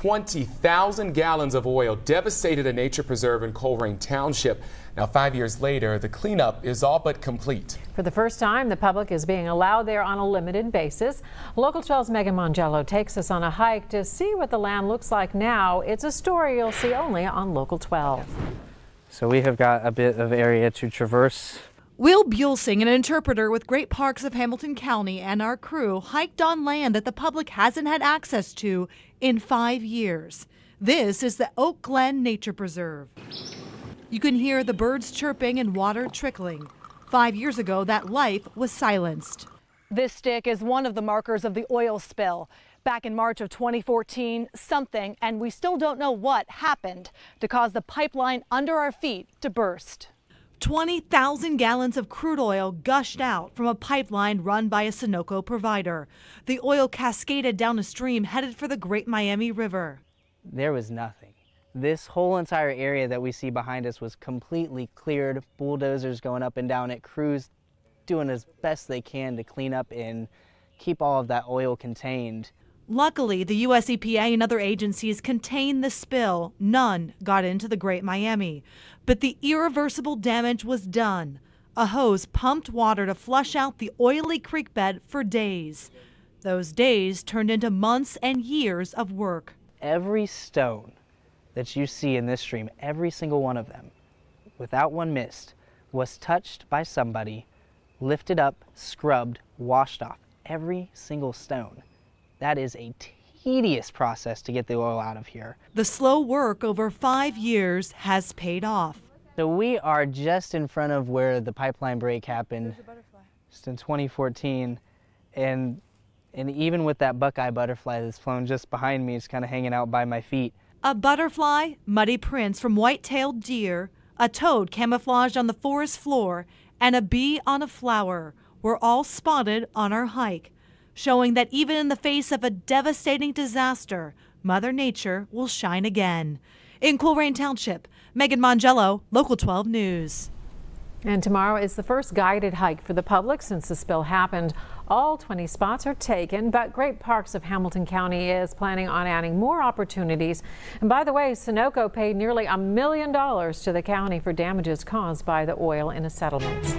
20,000 gallons of oil devastated a nature preserve in Colerain Township. Now, 5 years later, the cleanup is all but complete. For the first time, the public is being allowed there on a limited basis. Local 12's Megan Mongello takes us on a hike to see what the land looks like now. It's a story you'll see only on Local 12. So we have got a bit of area to traverse. Will Buelsing, an interpreter with Great Parks of Hamilton County, and our crew hiked on land that the public hasn't had access to in 5 years. This is the Oak Glen Nature Preserve. You can hear the birds chirping and water trickling. 5 years ago, that life was silenced. This stick is one of the markers of the oil spill. Back in March of 2014, something, and we still don't know what, happened to cause the pipeline under our feet to burst. 20,000 gallons of crude oil gushed out from a pipeline run by a Sunoco provider. The oil cascaded down a stream headed for the Great Miami River. There was nothing. This whole entire area that we see behind us was completely cleared, bulldozers going up and down it, crews doing as best they can to clean up and keep all of that oil contained. Luckily, the US EPA and other agencies contained the spill. None got into the Great Miami. But the irreversible damage was done. A hose pumped water to flush out the oily creek bed for days. Those days turned into months and years of work. Every stone that you see in this stream, every single one of them, without one missed, was touched by somebody, lifted up, scrubbed, washed off. Every single stone. That is a tedious process to get the oil out of here. The slow work over 5 years has paid off. So we are just in front of where the pipeline break happened just in 2014. And even with that buckeye butterfly that's flown just behind me, it's kind of hanging out by my feet. A butterfly, muddy prints from white-tailed deer, a toad camouflaged on the forest floor, and a bee on a flower were all spotted on our hike, showing that even in the face of a devastating disaster, Mother Nature will shine again. In Colerain Township, Megan Mongello, Local 12 News. And tomorrow is the first guided hike for the public since the spill happened. All 20 spots are taken, but Great Parks of Hamilton County is planning on adding more opportunities. And by the way, Sunoco paid nearly $1 million to the county for damages caused by the oil in a settlement.